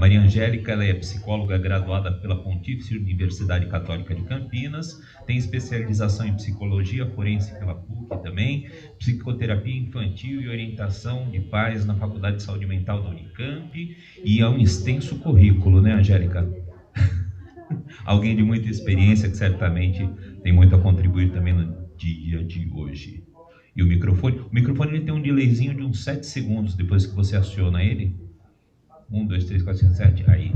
Maria Angélica, ela é psicóloga graduada pela Pontífice Universidade Católica de Campinas, tem especialização em psicologia forense pela PUC também, psicoterapia infantil e orientação de pais na Faculdade de Saúde Mental da Unicamp, e é um extenso currículo, né, Angélica? Alguém de muita experiência que certamente tem muito a contribuir também no dia de hoje. E o microfone ele tem um delayzinho de uns 7 segundos depois que você aciona ele. 1, 2, 3, 4, 5, 7, aí.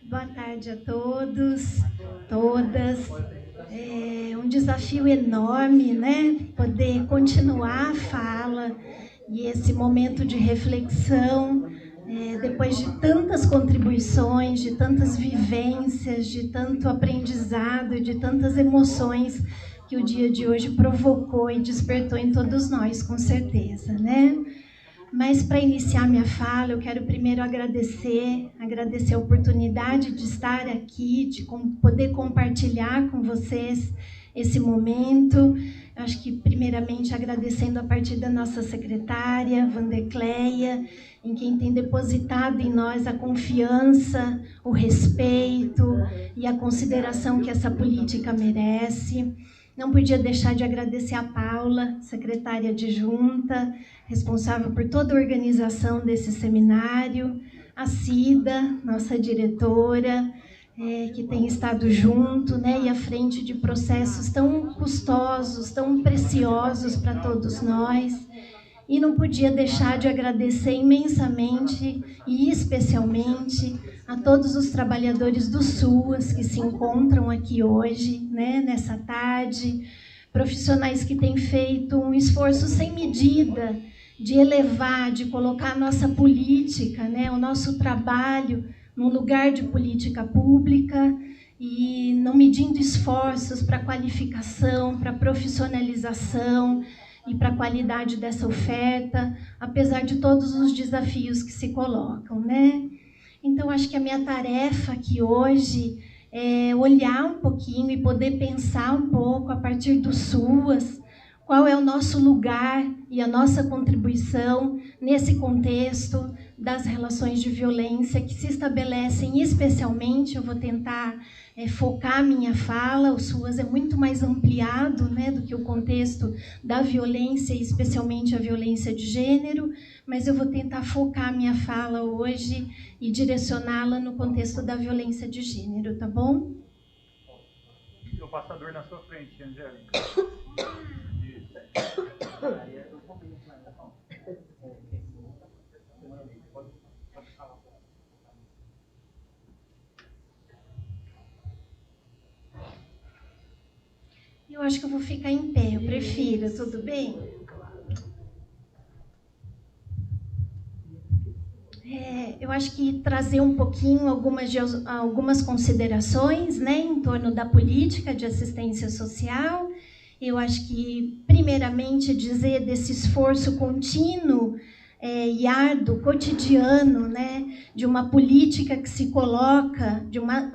Boa tarde a todos, todas. É um desafio enorme, né? Poder continuar a fala e esse momento de reflexão, depois de tantas contribuições, de tantas vivências, de tanto aprendizado, de tantas emoções que o dia de hoje provocou e despertou em todos nós, com certeza, né? Mas para iniciar minha fala, eu quero primeiro agradecer a oportunidade de estar aqui, de poder compartilhar com vocês esse momento. Eu acho que primeiramente agradecendo a partir da nossa secretária, Vandercleia, em quem tem depositado em nós a confiança, o respeito e a consideração que essa política merece. Não podia deixar de agradecer a Paula, secretária adjunta, responsável por toda a organização desse seminário, a Cida, nossa diretora, que tem estado junto, né, e à frente de processos tão custosos, tão preciosos para todos nós. E não podia deixar de agradecer imensamente e especialmente a todos os trabalhadores do SUAS que se encontram aqui hoje, né, nessa tarde, profissionais que têm feito um esforço sem medida de elevar, de colocar a nossa política, né, o nosso trabalho num lugar de política pública e não medindo esforços para qualificação, para profissionalização e para a qualidade dessa oferta, apesar de todos os desafios que se colocam, né? Então, acho que a minha tarefa aqui hoje é olhar um pouquinho e poder pensar um pouco a partir do SUAS, qual é o nosso lugar e a nossa contribuição nesse contexto das relações de violência que se estabelecem especialmente, eu vou tentar focar minha fala, o SUAS é muito mais ampliado, né, do que o contexto da violência, especialmente a violência de gênero, mas eu vou tentar focar minha fala hoje e direcioná-la no contexto da violência de gênero, tá bom? O passador na sua frente, Angélica. Eu acho que eu vou ficar em pé, eu prefiro, tudo bem? Eu acho que trazer um pouquinho algumas considerações, né, em torno da política de assistência social. Eu acho que, primeiramente, dizer desse esforço contínuo e árduo, cotidiano, né, de uma política que se coloca,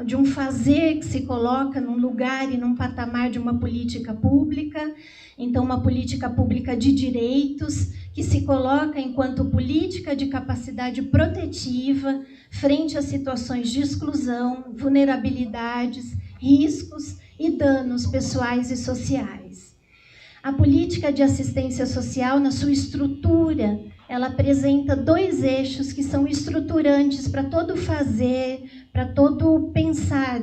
de um fazer que se coloca num lugar e num patamar de uma política pública. Então, uma política pública de direitos, que se coloca enquanto política de capacidade protetiva frente a situações de exclusão, vulnerabilidades, riscos e danos pessoais e sociais. A política de assistência social, na sua estrutura, ela apresenta 2 eixos que são estruturantes para todo fazer, para todo pensar,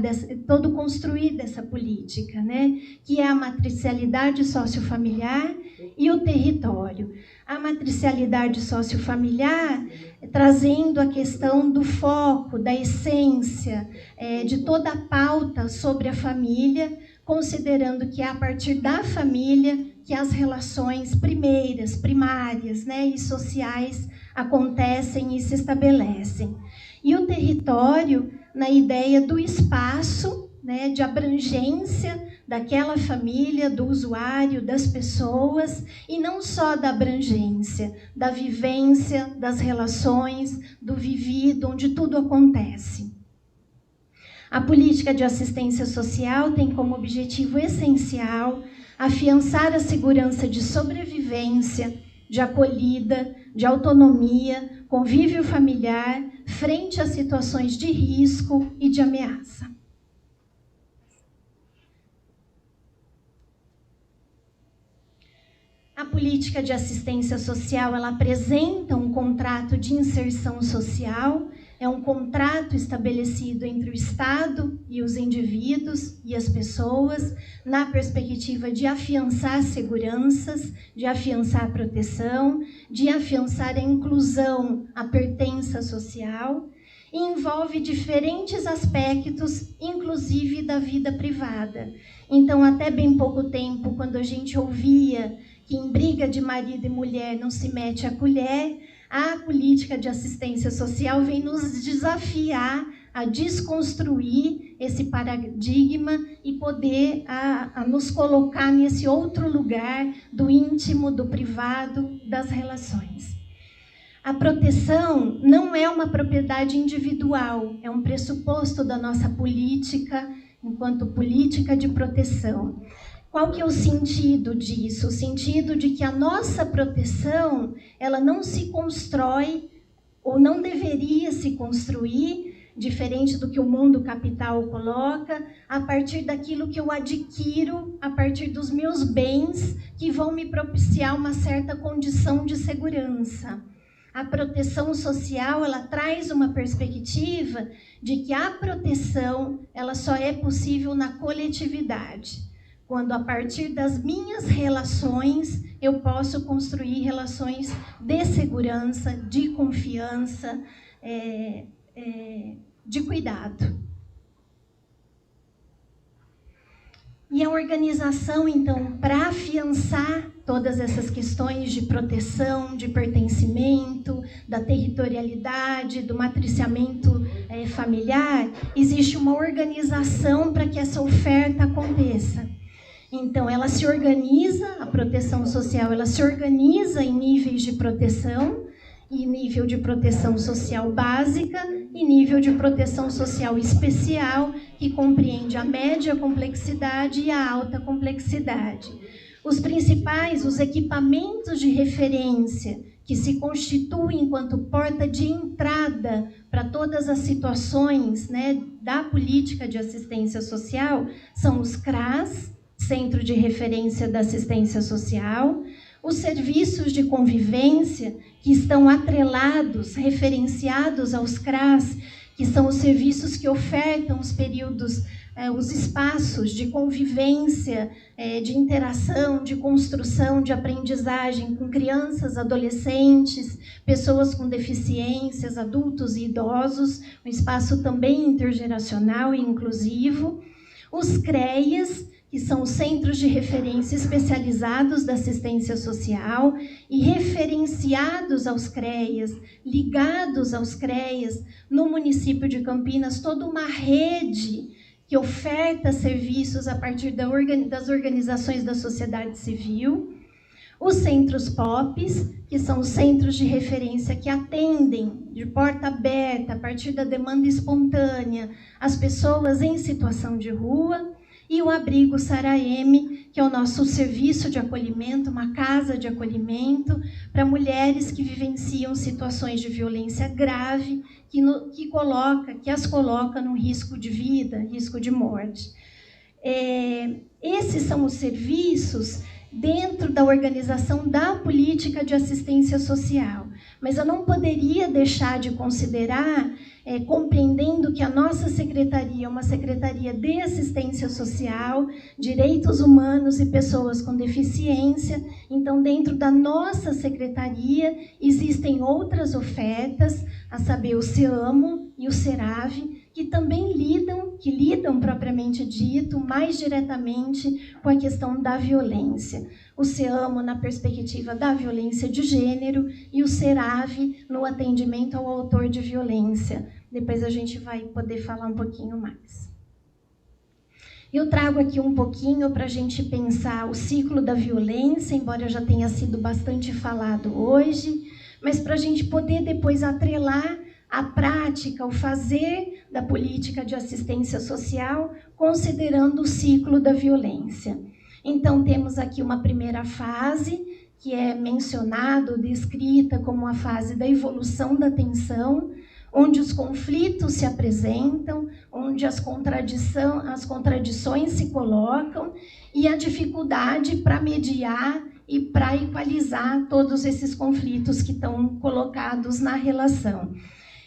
todo construir dessa política, né? Que é a matricialidade sociofamiliar e o território. A matricialidade sociofamiliar, trazendo a questão do foco, da essência, de toda a pauta sobre a família, considerando que é a partir da família que as relações primárias, né, e sociais acontecem e se estabelecem. E o território, na ideia do espaço, né, de abrangência daquela família, do usuário, das pessoas, e não só da abrangência, da vivência, das relações, do vivido, onde tudo acontece. A política de assistência social tem como objetivo essencial afiançar a segurança de sobrevivência de acolhida, de autonomia, convívio familiar, frente a situações de risco e de ameaça. A política de assistência social, ela apresenta um contrato de inserção social, é um contrato estabelecido entre o Estado e os indivíduos e as pessoas, na perspectiva de afiançar seguranças, de afiançar proteção, de afiançar a inclusão, a pertença social, e envolve diferentes aspectos, inclusive da vida privada. Então, até bem pouco tempo, quando a gente ouvia que em briga de marido e mulher não se mete a colher, a política de assistência social vem nos desafiar a desconstruir esse paradigma e poder a nos colocar nesse outro lugar do íntimo, do privado, das relações. A proteção não é uma propriedade individual, é um pressuposto da nossa política, enquanto política de proteção. Qual que é o sentido disso? O sentido de que a nossa proteção, ela não se constrói, ou não deveria se construir, diferente do que o mundo capital coloca, a partir daquilo que eu adquiro, a partir dos meus bens, que vão me propiciar uma certa condição de segurança. A proteção social, ela traz uma perspectiva de que a proteção, ela só é possível na coletividade. Quando a partir das minhas relações, eu posso construir relações de segurança, de confiança, de cuidado. E a organização, então, para afiançar todas essas questões de proteção, de pertencimento, da territorialidade, do matriciamento familiar, existe uma organização para que essa oferta aconteça. Então, ela se organiza, a proteção social, ela se organiza em níveis de proteção, e nível de proteção social básica e nível de proteção social especial, que compreende a média complexidade e a alta complexidade. Os principais, os equipamentos de referência que se constituem enquanto porta de entrada para todas as situações, né, da política de assistência social, são os CRAS, Centro de Referência da Assistência Social, os serviços de convivência, que estão atrelados, referenciados aos CRAS, que são os serviços que ofertam os períodos, os espaços de convivência, de interação, de construção, de aprendizagem com crianças, adolescentes, pessoas com deficiências, adultos e idosos, um espaço também intergeracional e inclusivo. Os CREAs, que são os Centros de Referência Especializados da Assistência Social e referenciados aos CREAs, ligados aos CREAs, no município de Campinas, toda uma rede que oferta serviços a partir das organizações da sociedade civil. Os centros POPs, que são os centros de referência que atendem de porta aberta, a partir da demanda espontânea, as pessoas em situação de rua. E o abrigo Saraeme, que é o nosso serviço de acolhimento, uma casa de acolhimento para mulheres que vivenciam situações de violência grave, que as coloca num risco de vida, risco de morte. Esses são os serviços dentro da organização da política de assistência social. Mas eu não poderia deixar de considerar, compreendendo que a nossa secretaria é uma secretaria de assistência social, direitos humanos e pessoas com deficiência. Então, dentro da nossa secretaria, existem outras ofertas, a saber, o CEAMO e o SERAVE, que também lidam propriamente dito, mais diretamente com a questão da violência. O CEAMO na perspectiva da violência de gênero e o SERAVE no atendimento ao autor de violência. Depois a gente vai poder falar um pouquinho mais. Eu trago aqui um pouquinho para a gente pensar o ciclo da violência, embora já tenha sido bastante falado hoje, mas para a gente poder depois atrelar a prática, o fazer da política de assistência social, considerando o ciclo da violência. Então, temos aqui uma primeira fase, que é mencionado, descrita como a fase da evolução da tensão, onde os conflitos se apresentam, onde as contradições se colocam e a dificuldade para mediar e para equalizar todos esses conflitos que estão colocados na relação.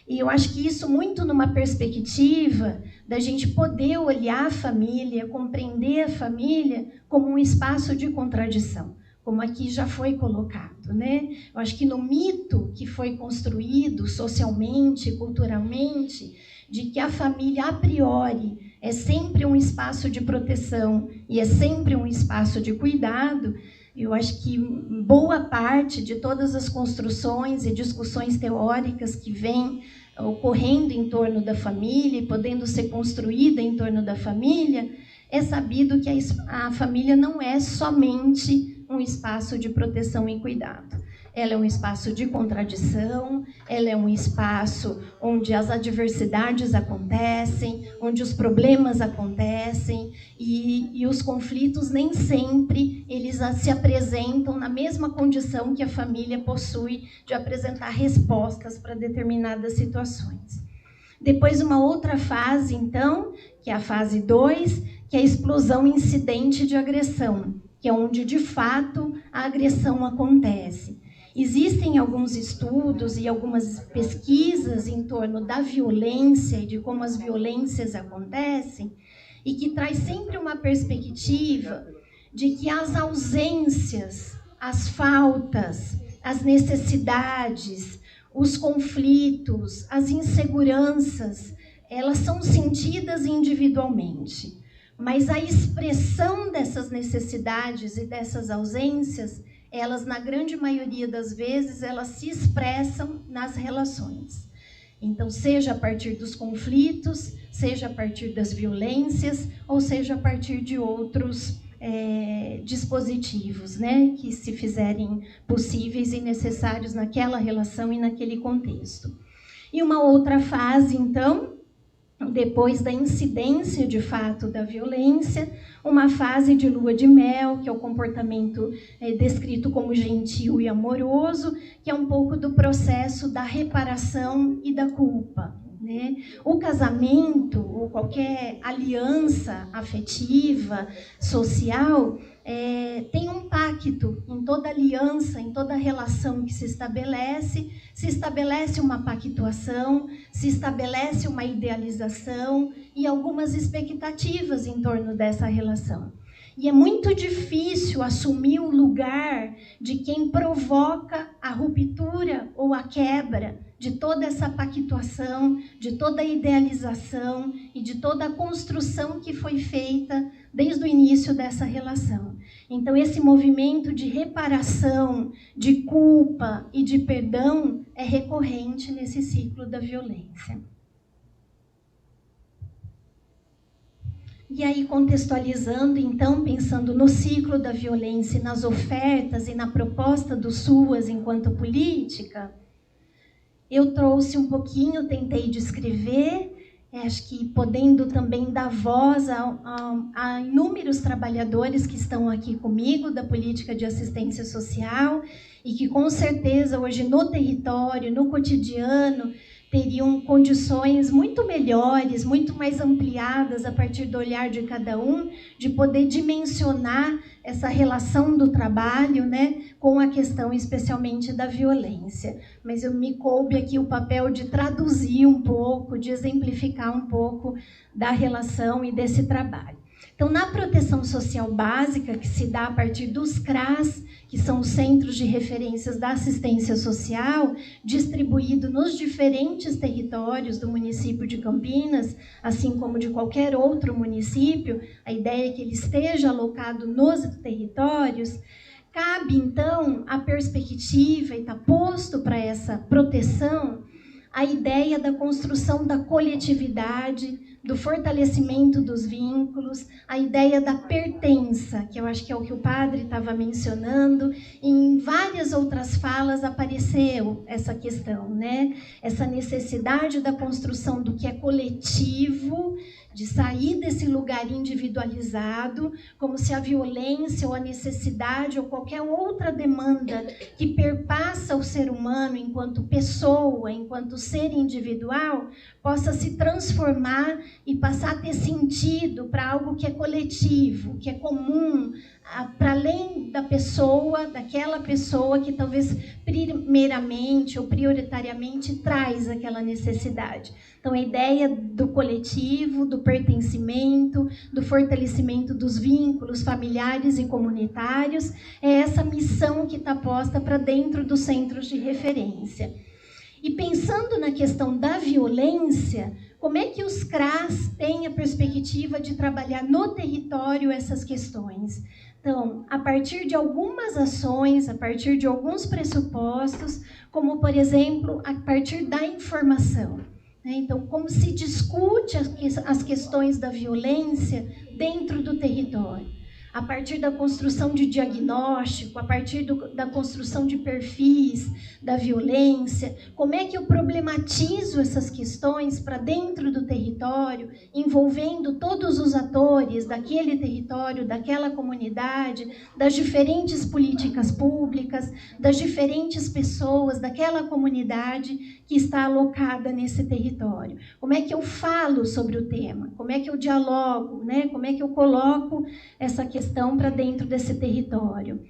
E eu acho que isso muito numa perspectiva da gente poder olhar a família, compreender a família como um espaço de contradição, como aqui já foi colocado, né? Eu acho que no mito que foi construído socialmente, culturalmente, de que a família a priori é sempre um espaço de proteção e é sempre um espaço de cuidado, eu acho que boa parte de todas as construções e discussões teóricas que vêm ocorrendo em torno da família e podendo ser construída em torno da família, é sabido que a família não é somente um espaço de proteção e cuidado. Ela é um espaço de contradição, ela é um espaço onde as adversidades acontecem, onde os problemas acontecem e os conflitos nem sempre eles se apresentam na mesma condição que a família possui de apresentar respostas para determinadas situações. Depois, uma outra fase, então, que é a fase 2, que é a explosão incidente de agressão, que é onde, de fato, a agressão acontece. Existem alguns estudos e algumas pesquisas em torno da violência e de como as violências acontecem e que traz sempre uma perspectiva de que as ausências, as faltas, as necessidades, os conflitos, as inseguranças, elas são sentidas individualmente. Mas a expressão dessas necessidades e dessas ausências, elas, na grande maioria das vezes, elas se expressam nas relações. Então, seja a partir dos conflitos, seja a partir das violências, ou seja a partir de outros dispositivos, né, que se fizerem possíveis e necessários naquela relação e naquele contexto. E uma outra fase, então, depois da incidência de fato da violência, uma fase de lua de mel, que é o comportamento descrito como gentil e amoroso, que é um pouco do processo da reparação e da culpa, né? O casamento, ou qualquer aliança afetiva, social, tem um pacto em toda aliança, em toda relação que se estabelece uma pactuação, se estabelece uma idealização e algumas expectativas em torno dessa relação. E é muito difícil assumir o lugar de quem provoca a ruptura ou a quebra de toda essa pactuação, de toda a idealização e de toda a construção que foi feita desde o início dessa relação. Então, esse movimento de reparação, de culpa e de perdão é recorrente nesse ciclo da violência. E aí, contextualizando, então, pensando no ciclo da violência, nas ofertas e na proposta do SUAS enquanto política, eu trouxe um pouquinho, tentei descrever, acho que podendo também dar voz a inúmeros trabalhadores que estão aqui comigo da política de assistência social e que, com certeza, hoje no território, no cotidiano, teriam condições muito melhores, muito mais ampliadas a partir do olhar de cada um, de poder dimensionar essa relação do trabalho, né, com a questão especialmente da violência. Mas eu me coube aqui o papel de traduzir um pouco, de exemplificar um pouco da relação e desse trabalho. Então, na proteção social básica, que se dá a partir dos CRAS, que são os Centros de Referências da Assistência Social, distribuído nos diferentes territórios do município de Campinas, assim como de qualquer outro município, a ideia é que ele esteja alocado nos territórios, cabe, então, a perspectiva, e está posto para essa proteção, a ideia da construção da coletividade, do fortalecimento dos vínculos, a ideia da pertença, que eu acho que é o que o padre estava mencionando, em várias várias outras falas apareceu essa questão, né? Essa necessidade da construção do que é coletivo, de sair desse lugar individualizado, como se a violência ou a necessidade ou qualquer outra demanda que perpassa o ser humano enquanto pessoa, enquanto ser individual, possa se transformar e passar a ter sentido para algo que é coletivo, que é comum, para além da pessoa, daquela pessoa que talvez primeiramente ou prioritariamente traz aquela necessidade. Então, a ideia do coletivo, do pertencimento, do fortalecimento dos vínculos familiares e comunitários, é essa missão que está posta para dentro dos centros de referência. E pensando na questão da violência, como é que os CRAs têm a perspectiva de trabalhar no território essas questões? Então, a partir de algumas ações, a partir de alguns pressupostos, como, por exemplo, a partir da informação. Então, como se discute as questões da violência dentro do território? A partir da construção de diagnóstico, a partir da construção de perfis da violência, como é que eu problematizo essas questões para dentro do território, envolvendo todos os atores daquele território, daquela comunidade, das diferentes políticas públicas, das diferentes pessoas daquela comunidade que está alocada nesse território. Como é que eu falo sobre o tema? Como é que eu dialogo, né? Como é que eu coloco essa questão para dentro desse território?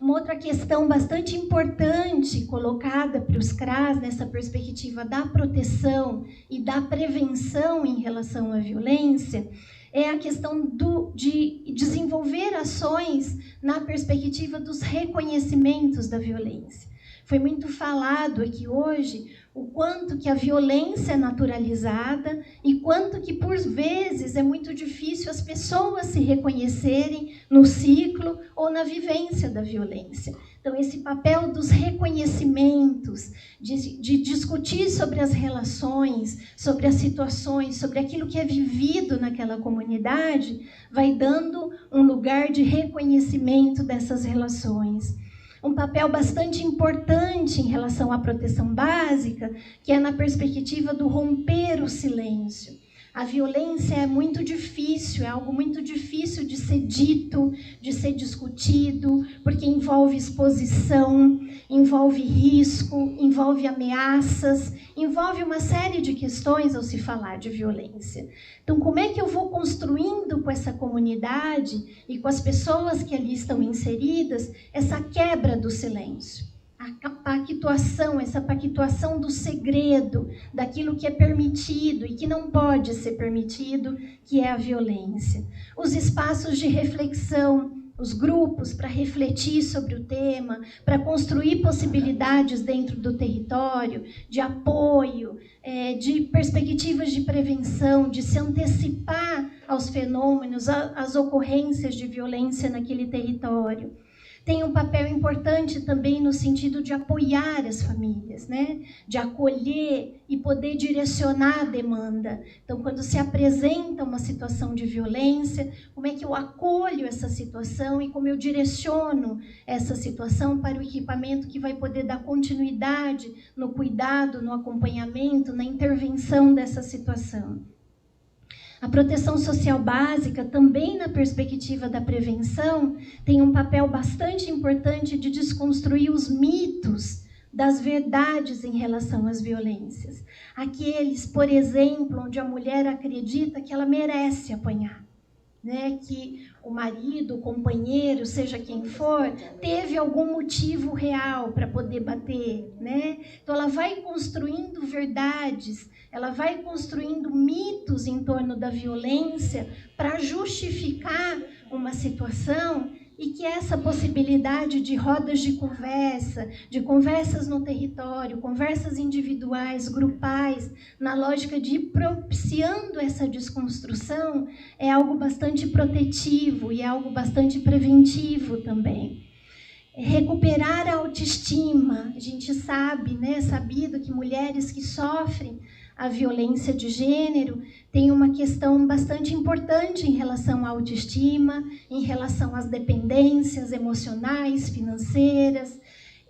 Uma outra questão bastante importante colocada para os CRAs nessa perspectiva da proteção e da prevenção em relação à violência é a questão de desenvolver ações na perspectiva dos reconhecimentos da violência. Foi muito falado aqui hoje o quanto que a violência é naturalizada e quanto que, por vezes, é muito difícil as pessoas se reconhecerem no ciclo ou na vivência da violência. Então, esse papel dos reconhecimentos, de discutir sobre as relações, sobre as situações, sobre aquilo que é vivido naquela comunidade, vai dando um lugar de reconhecimento dessas relações. Um papel bastante importante em relação à proteção básica, que é na perspectiva do romper o silêncio. A violência é muito difícil, é algo muito difícil de ser dito, de ser discutido, porque envolve exposição, envolve risco, envolve ameaças, envolve uma série de questões ao se falar de violência. Então, como é que eu vou construindo com essa comunidade e com as pessoas que ali estão inseridas essa quebra do silêncio? A pactuação, essa pactuação do segredo, daquilo que é permitido e que não pode ser permitido, que é a violência. Os espaços de reflexão, os grupos para refletir sobre o tema, para construir possibilidades dentro do território, de apoio, de perspectivas de prevenção, de se antecipar aos fenômenos, às ocorrências de violência naquele território. Tem um papel importante também no sentido de apoiar as famílias, né? De acolher e poder direcionar a demanda. Então, quando se apresenta uma situação de violência, como é que eu acolho essa situação e como eu direciono essa situação para o equipamento que vai poder dar continuidade no cuidado, no acompanhamento, na intervenção dessa situação. A proteção social básica, também na perspectiva da prevenção, tem um papel bastante importante de desconstruir os mitos das verdades em relação às violências. Aqueles, por exemplo, onde a mulher acredita que ela merece apanhar, né? Que o marido, o companheiro, seja quem for, teve algum motivo real para poder bater, né? Então ela vai construindo verdades, ela vai construindo mitos em torno da violência para justificar uma situação e que essa possibilidade de rodas de conversa, de conversas no território, conversas individuais, grupais, na lógica de ir propiciando essa desconstrução, é algo bastante protetivo e é algo bastante preventivo também. Recuperar a autoestima. A gente sabe, né, sabido que mulheres que sofrem a violência de gênero tem uma questão bastante importante em relação à autoestima, em relação às dependências emocionais, financeiras,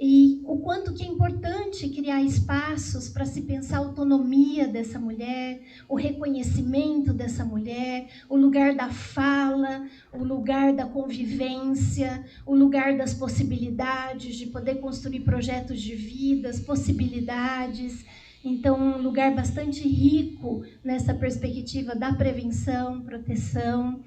E o quanto que é importante criar espaços para se pensar a autonomia dessa mulher, o reconhecimento dessa mulher, o lugar da fala, o lugar da convivência, o lugar das possibilidades, de poder construir projetos de vida, as possibilidades. Então, um lugar bastante rico nessa perspectiva da prevenção, proteção.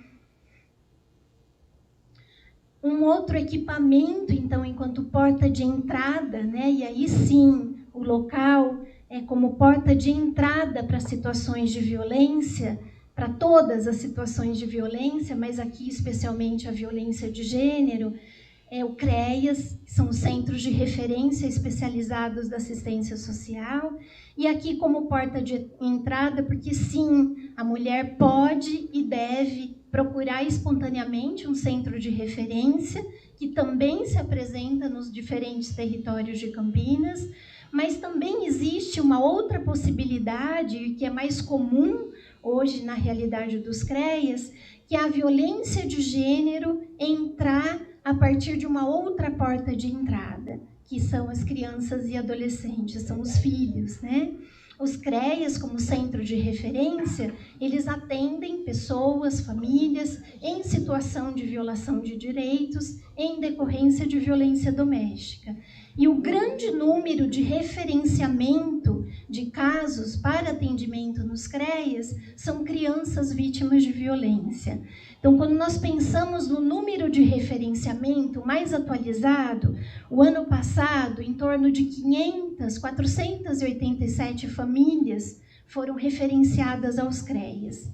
Um outro equipamento, então, enquanto porta de entrada, né? E aí sim, o local é como porta de entrada para situações de violência, para todas as situações de violência, mas aqui especialmente a violência de gênero, é o CREAS, que são os Centros de Referência Especializados da Assistência Social, e aqui como porta de entrada, porque sim, a mulher pode e deve procurar espontaneamente um centro de referência, que também se apresenta nos diferentes territórios de Campinas, mas também existe uma outra possibilidade, que é mais comum hoje na realidade dos CREAS, que é a violência de gênero entrar a partir de uma outra porta de entrada, que são as crianças e adolescentes, são os filhos, né? Os CREAS, como centro de referência, eles atendem pessoas, famílias, em situação de violação de direitos, em decorrência de violência doméstica. E o grande número de referenciamento de casos para atendimento nos CREAS são crianças vítimas de violência. Então, quando nós pensamos no número de referenciamento mais atualizado, o ano passado, em torno de 487 famílias foram referenciadas aos CREAS.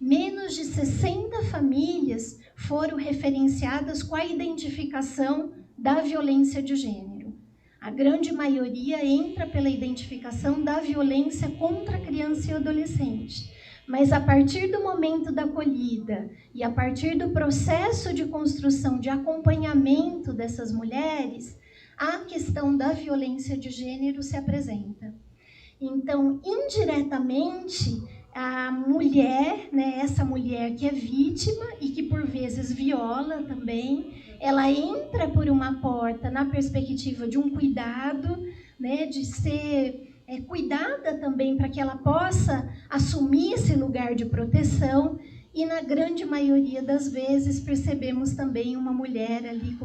Menos de 60 famílias foram referenciadas com a identificação da violência de gênero. A grande maioria entra pela identificação da violência contra a criança e o adolescente. Mas a partir do momento da acolhida e a partir do processo de construção de acompanhamento dessas mulheres, a questão da violência de gênero se apresenta. Então, indiretamente, a mulher, né, essa mulher que é vítima e que por vezes viola também, ela entra por uma porta na perspectiva de um cuidado, né, de ser cuidada também para que ela possa assumir esse lugar de proteção, e na grande maioria das vezes percebemos também uma mulher ali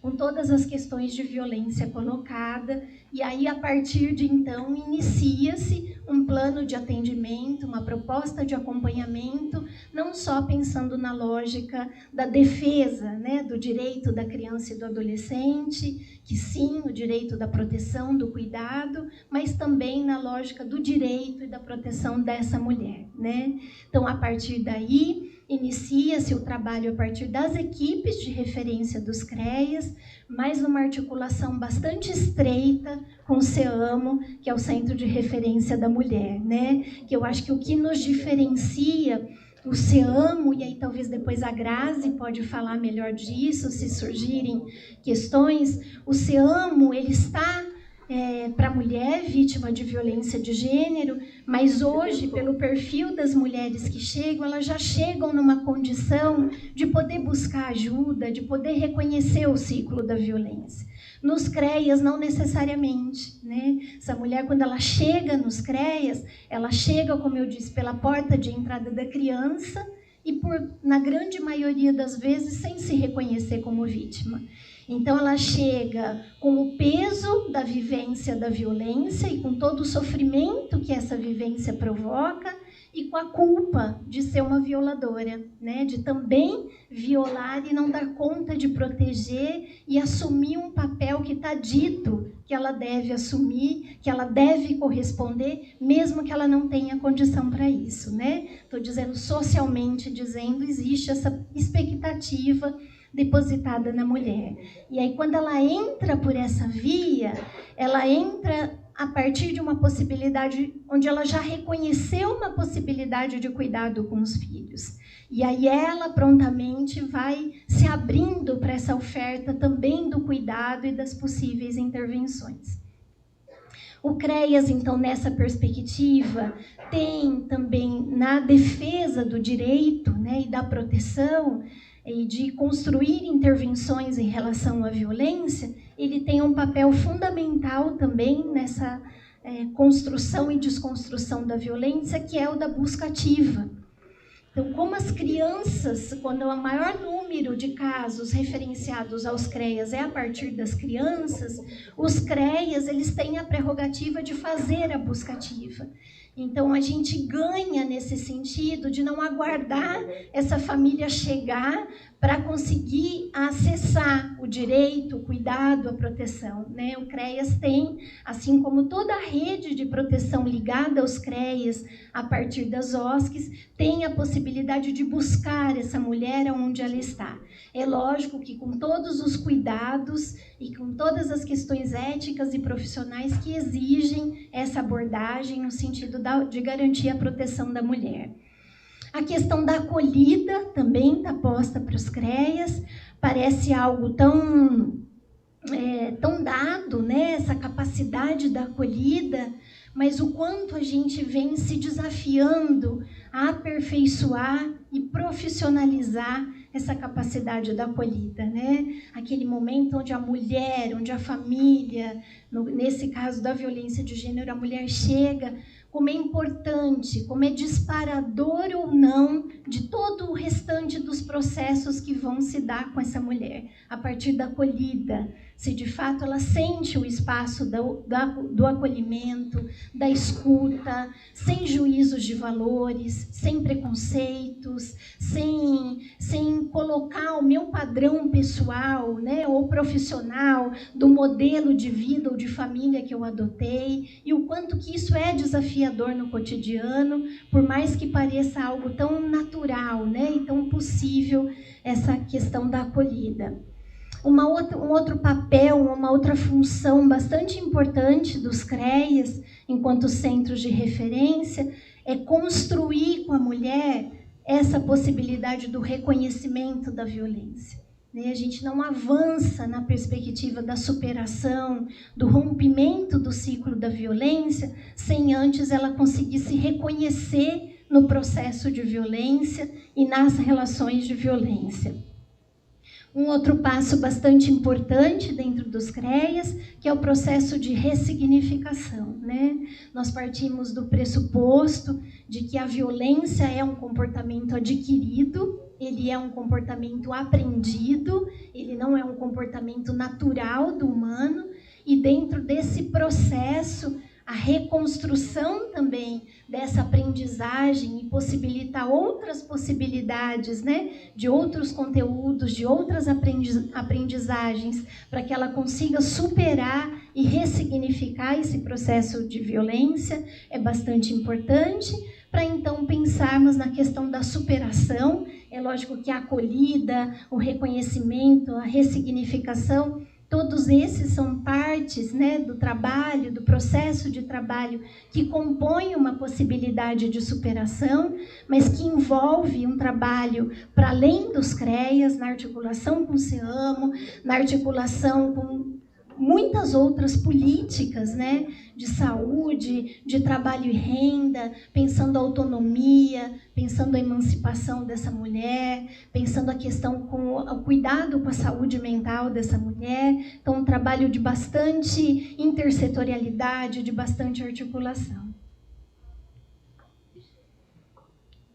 com todas as questões de violência colocada, e aí a partir de então inicia-se um plano de atendimento, uma proposta de acompanhamento, não só pensando na lógica da defesa, né, do direito da criança e do adolescente, que sim, o direito da proteção, do cuidado, mas também na lógica do direito e da proteção dessa mulher, né? Então, a partir daí, inicia-se o trabalho a partir das equipes de referência dos CREAS, mas numa articulação bastante estreita com o CEAMO, que é o Centro de Referência da Mulher, né? Que eu acho que o que nos diferencia o CEAMO, e aí talvez depois a Grazi pode falar melhor disso, se surgirem questões, o CEAMO, ele está para a mulher vítima de violência de gênero, mas hoje, pelo perfil das mulheres que chegam, elas já chegam numa condição de poder buscar ajuda, de poder reconhecer o ciclo da violência. Nos CREAS, não necessariamente, né? Essa mulher, quando ela chega nos CREAS, ela chega, como eu disse, pela porta de entrada da criança e, na grande maioria das vezes, sem se reconhecer como vítima. Então, ela chega com o peso da vivência da violência e com todo o sofrimento que essa vivência provoca e com a culpa de ser uma violadora, né? De também violar e não dar conta de proteger e assumir um papel que está dito que ela deve assumir, que ela deve corresponder, mesmo que ela não tenha condição para isso, né? Estou dizendo, socialmente dizendo, existe essa expectativa depositada na mulher. E aí, quando ela entra por essa via, ela entra a partir de uma possibilidade onde ela já reconheceu uma possibilidade de cuidado com os filhos. E aí ela prontamente vai se abrindo para essa oferta também do cuidado e das possíveis intervenções. O CREAS, então, nessa perspectiva, tem também na defesa do direito, né, e da proteção, e de construir intervenções em relação à violência, ele tem um papel fundamental também nessa construção e desconstrução da violência, que é o da busca ativa. Então, como as crianças, quando o maior número de casos referenciados aos CREAs é a partir das crianças, os CREAs eles têm a prerrogativa de fazer a busca ativa. Então, a gente ganha nesse sentido de não aguardar essa família chegar para conseguir acessar o direito, o cuidado, a proteção, né? O CREAS tem, assim como toda a rede de proteção ligada aos CREAs, a partir das OSCs, tem a possibilidade de buscar essa mulher onde ela está. É lógico que com todos os cuidados e com todas as questões éticas e profissionais que exigem essa abordagem no sentido de garantir a proteção da mulher. A questão da acolhida também está posta para os CREAs, parece algo tão dado, né? Essa capacidade da acolhida, mas o quanto a gente vem se desafiando a aperfeiçoar e profissionalizar essa capacidade da acolhida, né? Aquele momento onde a mulher, onde a família, nesse caso da violência de gênero, a mulher chega, como é importante, como é disparador ou não de todo o restante dos processos que vão se dar com essa mulher, a partir da acolhida, se de fato ela sente o espaço do acolhimento, da escuta, sem juízos de valores, sem preconceitos, sem colocar o meu padrão pessoal, né, ou profissional do modelo de vida ou de família que eu adotei, e o quanto que isso é desafiador no cotidiano, por mais que pareça algo tão natural, né, e tão possível, essa questão da acolhida. Um outro papel, uma outra função bastante importante dos CREAs, enquanto centros de referência, é construir com a mulher essa possibilidade do reconhecimento da violência. A gente não avança na perspectiva da superação, do rompimento do ciclo da violência, sem antes ela conseguir se reconhecer no processo de violência e nas relações de violência. Um outro passo bastante importante dentro dos CREAs, que é o processo de ressignificação, né? Nós partimos do pressuposto de que a violência é um comportamento adquirido, ele é um comportamento aprendido, ele não é um comportamento natural do humano, e dentro desse processo, a reconstrução também dessa aprendizagem e possibilitar outras possibilidades, né, de outros conteúdos, de outras aprendizagens, para que ela consiga superar e ressignificar esse processo de violência, é bastante importante, para então pensarmos na questão da superação. É lógico que a acolhida, o reconhecimento, a ressignificação, todos esses são partes, né, do trabalho, do processo de trabalho que compõe uma possibilidade de superação, mas que envolve um trabalho para além dos CREAs, na articulação com o SEAMO, na articulação com muitas outras políticas, né, de saúde, de trabalho e renda, pensando a autonomia, pensando a emancipação dessa mulher, pensando a questão com o cuidado com a saúde mental dessa mulher. Então, um trabalho de bastante intersetorialidade, de bastante articulação.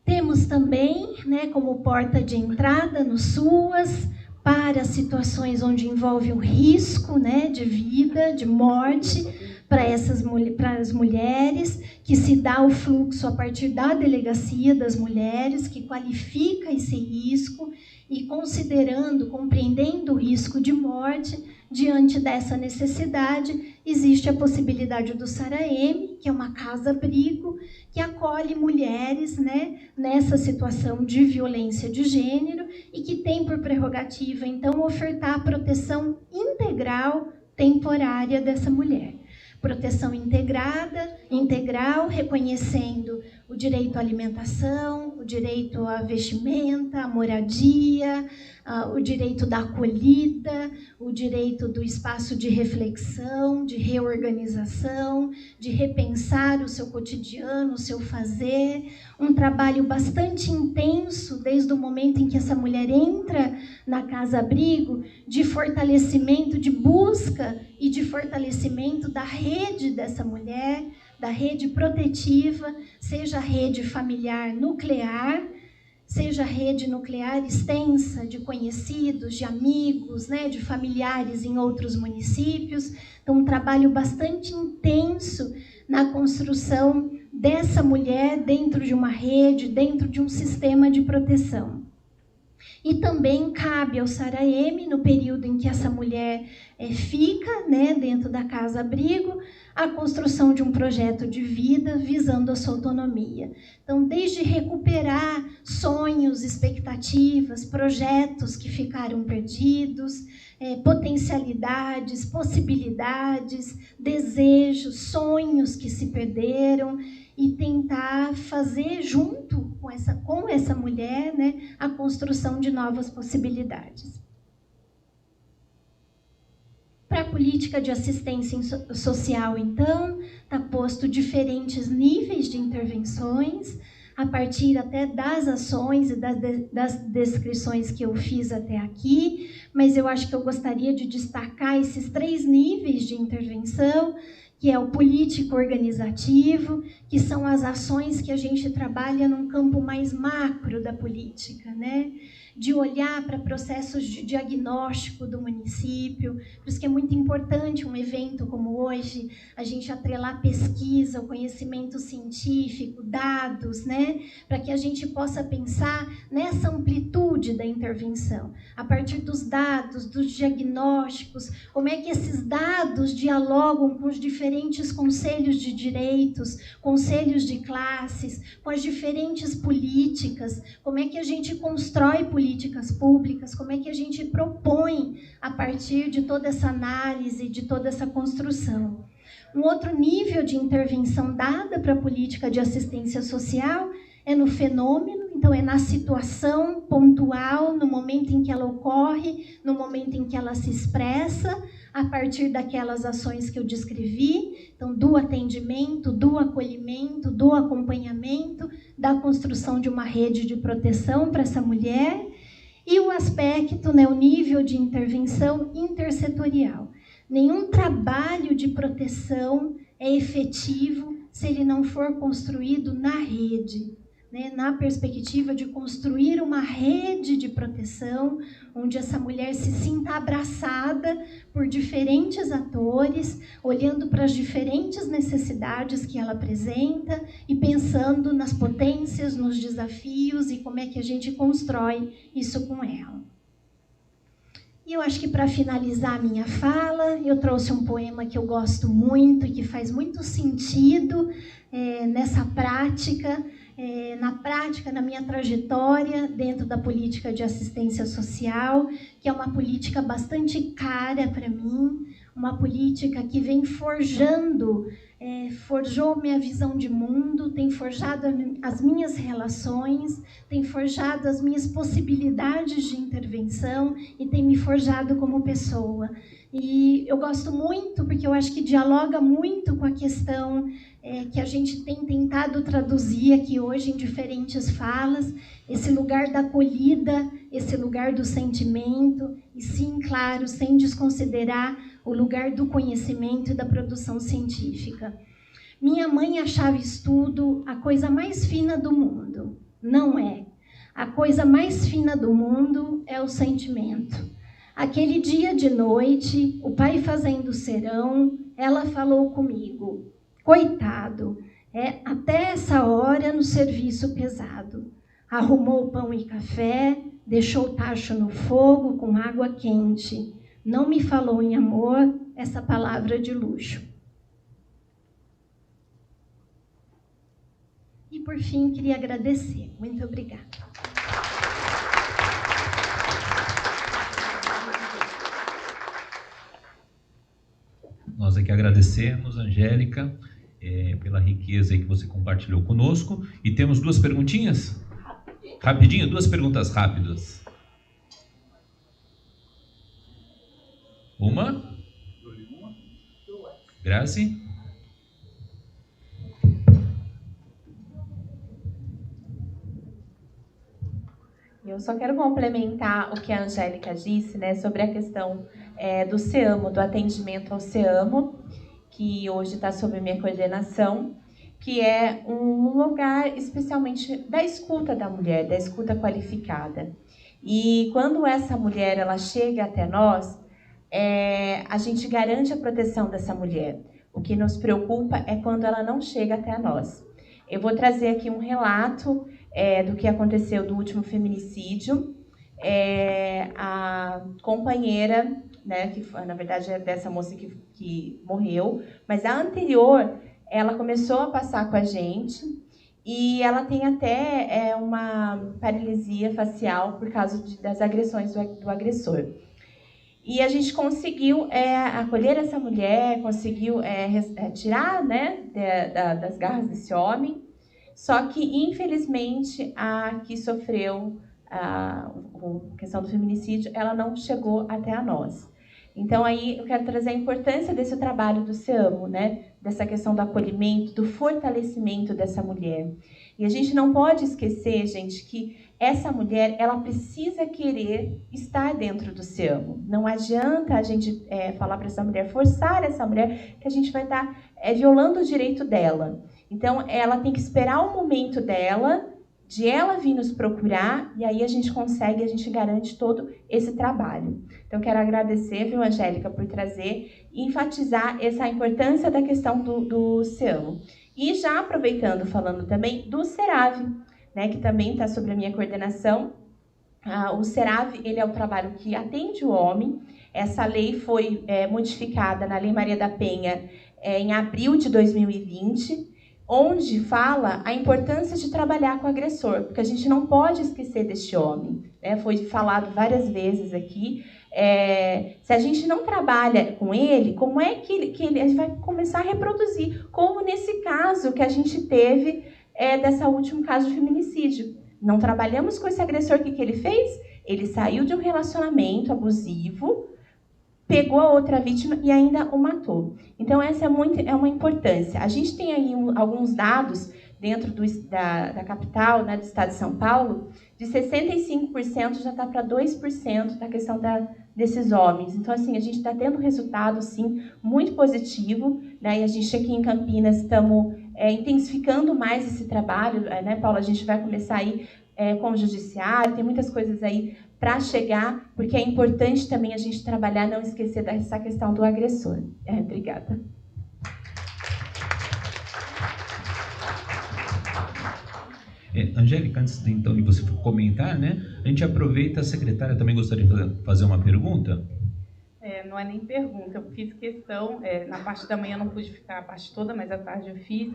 Temos também, né, como porta de entrada no SUAS, para situações onde envolve um risco, né, de vida, de morte, para as mulheres, que se dá o fluxo a partir da delegacia das mulheres, que qualifica esse risco e considerando, compreendendo o risco de morte, diante dessa necessidade, existe a possibilidade do SARAEM, que é uma casa-abrigo, que acolhe mulheres, né, nessa situação de violência de gênero e que tem por prerrogativa, então, ofertar a proteção integral temporária dessa mulher. Proteção integral, reconhecendo o direito à alimentação, o direito à vestimenta, à moradia, o direito da acolhida, o direito do espaço de reflexão, de reorganização, de repensar o seu cotidiano, o seu fazer. Um trabalho bastante intenso, desde o momento em que essa mulher entra na casa-abrigo, de fortalecimento, de busca e de fortalecimento da rede dessa mulher, da rede protetiva, seja a rede familiar nuclear, seja a rede nuclear extensa de conhecidos, de amigos, né, de familiares em outros municípios. Então, um trabalho bastante intenso na construção dessa mulher dentro de uma rede, dentro de um sistema de proteção. E também cabe ao Saraemi, no período em que essa mulher fica, né, dentro da casa-abrigo, a construção de um projeto de vida visando a sua autonomia. Então, desde recuperar sonhos, expectativas, projetos que ficaram perdidos, potencialidades, possibilidades, desejos, sonhos que se perderam, e tentar fazer junto com essa mulher, né, a construção de novas possibilidades. Para a política de assistência social, então, está posto diferentes níveis de intervenções, a partir até das ações e das descrições que eu fiz até aqui, mas eu acho que eu gostaria de destacar esses 3 níveis de intervenção, que é o político organizativo, que são as ações que a gente trabalha num campo mais macro da política, né? De olhar para processos de diagnóstico do município. Por isso que é muito importante um evento como hoje, a gente atrelar pesquisa, o conhecimento científico, dados, né? Para que a gente possa pensar nessa amplitude da intervenção, a partir dos dados, dos diagnósticos, como é que esses dados dialogam com os diferentes conselhos de direitos, conselhos de classes, com as diferentes políticas, como é que a gente constrói políticas públicas, como é que a gente propõe a partir de toda essa análise, de toda essa construção. Um outro nível de intervenção dada para a política de assistência social é no fenômeno, então é na situação pontual, no momento em que ela ocorre, no momento em que ela se expressa, a partir daquelas ações que eu descrevi, então do atendimento, do acolhimento, do acompanhamento, da construção de uma rede de proteção para essa mulher, e o aspecto, né, o nível de intervenção intersetorial. Nenhum trabalho de proteção é efetivo se ele não for construído na rede, né, na perspectiva de construir uma rede de proteção, onde essa mulher se sinta abraçada por diferentes atores, olhando para as diferentes necessidades que ela apresenta e pensando nas potências, nos desafios e como é que a gente constrói isso com ela. E eu acho que, para finalizar a minha fala, eu trouxe um poema que eu gosto muito e que faz muito sentido nessa prática, na minha trajetória dentro da política de assistência social, que é uma política bastante cara para mim, uma política que vem forjou minha visão de mundo, tem forjado as minhas relações, tem forjado as minhas possibilidades de intervenção e tem me forjado como pessoa. E eu gosto muito porque eu acho que dialoga muito com a questão que a gente tem tentado traduzir aqui hoje em diferentes falas, esse lugar da acolhida, esse lugar do sentimento, e sim, claro, sem desconsiderar o lugar do conhecimento e da produção científica. Minha mãe achava estudo a coisa mais fina do mundo. Não é. A coisa mais fina do mundo é o sentimento. Aquele dia de noite, o pai fazendo serão, ela falou comigo: coitado, até essa hora no serviço pesado. Arrumou pão e café, deixou o tacho no fogo com água quente. Não me falou em amor, essa palavra de luxo. E, por fim, queria agradecer. Muito obrigada. Nós aqui agradecemos, Angélica, pela riqueza que você compartilhou conosco. E temos 2 perguntinhas? Rapidinho, 2 perguntas rápidas. Grazi? Eu só quero complementar o que a Angélica disse, né, sobre a questão do SEAMO, do atendimento ao SEAMO, que hoje está sob minha coordenação, que é um lugar especialmente da escuta da mulher, da escuta qualificada. E quando essa mulher ela chega até nós, a gente garante a proteção dessa mulher. O que nos preocupa é quando ela não chega até nós. Eu vou trazer aqui um relato do que aconteceu do último feminicídio. A companheira, né, que na verdade é dessa moça que morreu, mas a anterior, ela começou a passar com a gente e ela tem até uma paralisia facial por causa das agressões do agressor. E a gente conseguiu acolher essa mulher, conseguiu tirar, né, das garras desse homem. Só que, infelizmente, a que sofreu a questão do feminicídio, ela não chegou até a nós. Então, aí eu quero trazer a importância desse trabalho do SEAMO, né? Dessa questão do acolhimento, do fortalecimento dessa mulher. E a gente não pode esquecer, gente, que essa mulher, ela precisa querer estar dentro do SEAMO. Não adianta a gente falar para essa mulher, forçar essa mulher, que a gente vai estar violando o direito dela. Então, ela tem que esperar o momento dela, de ela vir nos procurar, e aí a gente garante todo esse trabalho. Então, quero agradecer, viu, Angélica, por trazer e enfatizar essa importância da questão do SEAMO. E já aproveitando, falando também do SERAV, né, que também está sob a minha coordenação. O SERAV, ele é o trabalho que atende o homem. Essa lei foi modificada na Lei Maria da Penha em abril de 2020, onde fala a importância de trabalhar com o agressor, porque a gente não pode esquecer deste homem, né? Foi falado várias vezes aqui. Se a gente não trabalha com ele, como é que a gente vai começar a reproduzir? Como nesse caso que a gente teve desse último caso de feminicídio. Não trabalhamos com esse agressor, o que ele fez? Ele saiu de um relacionamento abusivo, pegou a outra vítima e ainda o matou. Então, essa é uma importância. A gente tem aí alguns dados dentro da capital, né, do estado de São Paulo, de 65% já está para 2% da questão desses homens. Então, assim, a gente está tendo resultado, sim, muito positivo, né? E a gente aqui em Campinas estamos intensificando mais esse trabalho, né, Paula? A gente vai começar aí com o judiciário, tem muitas coisas aí para chegar, porque é importante também a gente trabalhar, não esquecer dessa questão do agressor. Obrigada. Angélica, antes então de você comentar, né, a gente aproveita, a secretária também gostaria de fazer uma pergunta? Não é nem pergunta, eu fiz questão, na parte da manhã eu não pude ficar a parte toda, mas à tarde eu fiz,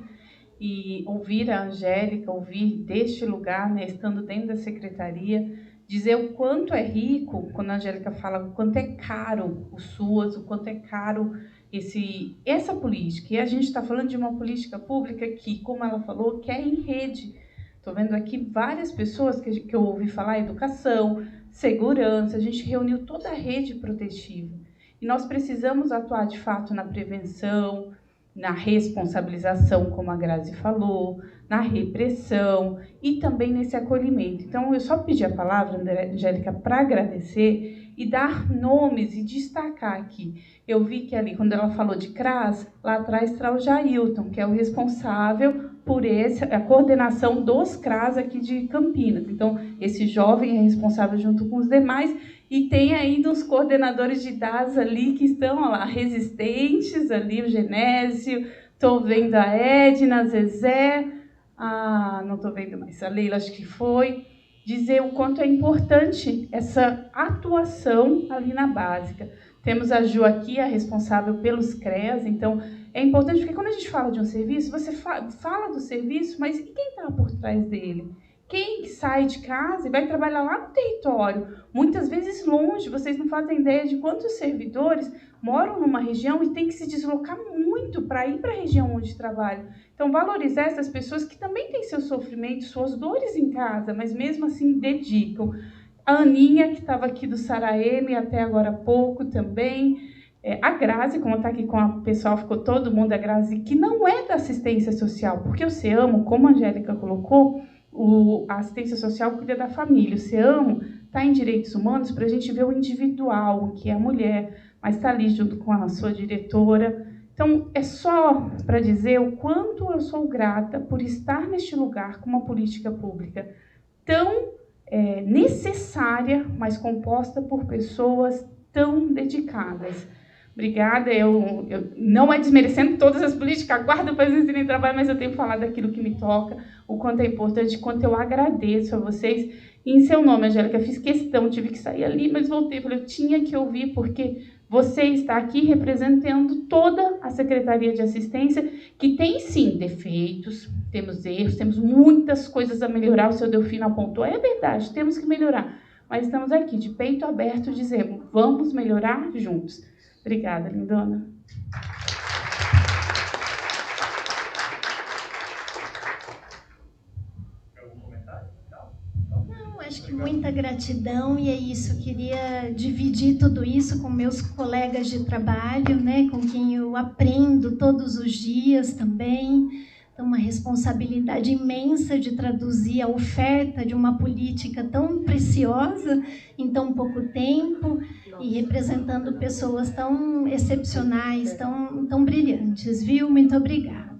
e ouvir a Angélica, ouvir deste lugar, né, estando dentro da secretaria, dizer o quanto é rico, quando a Angélica fala o quanto é caro o SUAS, o quanto é caro essa política. E a gente está falando de uma política pública que, como ela falou, que é em rede. Estou vendo aqui várias pessoas que eu ouvi falar, educação, segurança, a gente reuniu toda a rede protetiva. E nós precisamos atuar, de fato, na prevenção, na responsabilização, como a Grazi falou, na repressão e também nesse acolhimento. Então, eu só pedi a palavra, Angélica, para agradecer e dar nomes e destacar aqui. Eu vi que ali, quando ela falou de CRAS, lá atrás está o Jailton, que é o responsável por a coordenação dos CRAS aqui de Campinas. Então, esse jovem é responsável junto com os demais. E tem ainda os coordenadores de DAS ali que estão lá, resistentes ali, o Genésio, estou vendo a Edna, a Zezé, não estou vendo mais, a Leila acho que foi, dizer o quanto é importante essa atuação ali na básica. Temos a Ju aqui, a responsável pelos CREAS, então é importante, porque quando a gente fala de um serviço, você fala do serviço, mas e quem está por trás dele? Quem sai de casa e vai trabalhar lá no território, muitas vezes longe, vocês não fazem ideia de quantos servidores moram numa região e têm que se deslocar muito para ir para a região onde trabalham. Então, valorizar essas pessoas que também têm seus sofrimentos, suas dores em casa, mas mesmo assim dedicam. A Aninha, que estava aqui do Saraeme até agora há pouco também, A Grazi, como está aqui com o pessoal, ficou todo mundo, a Grazi, que não é da assistência social, porque o SEAMO, como a Angélica colocou, a assistência social cuida da família. O SEAMO está em direitos humanos para a gente ver o individual, que é a mulher, mas está ali junto com a sua diretora. Então, é só para dizer o quanto eu sou grata por estar neste lugar com uma política pública tão necessária, mas composta por pessoas tão dedicadas. Obrigada. Eu não é desmerecendo todas as políticas, aguardo a presença em trabalho, mas eu tenho que falar daquilo que me toca, o quanto é importante, o quanto eu agradeço a vocês. E em seu nome, Angélica, fiz questão, tive que sair ali, mas voltei, falei, eu tinha que ouvir, porque você está aqui representando toda a Secretaria de Assistência, que tem, sim, defeitos, temos erros, temos muitas coisas a melhorar, o seu Delfino apontou, é verdade, temos que melhorar, mas estamos aqui, de peito aberto, dizendo, vamos melhorar juntos. Obrigada, lindona. Não, acho que muita gratidão, e é isso, eu queria dividir tudo isso com meus colegas de trabalho, né, com quem eu aprendo todos os dias também. Então, uma responsabilidade imensa de traduzir a oferta de uma política tão preciosa em tão pouco tempo e representando pessoas tão excepcionais, tão brilhantes, viu? Muito obrigada.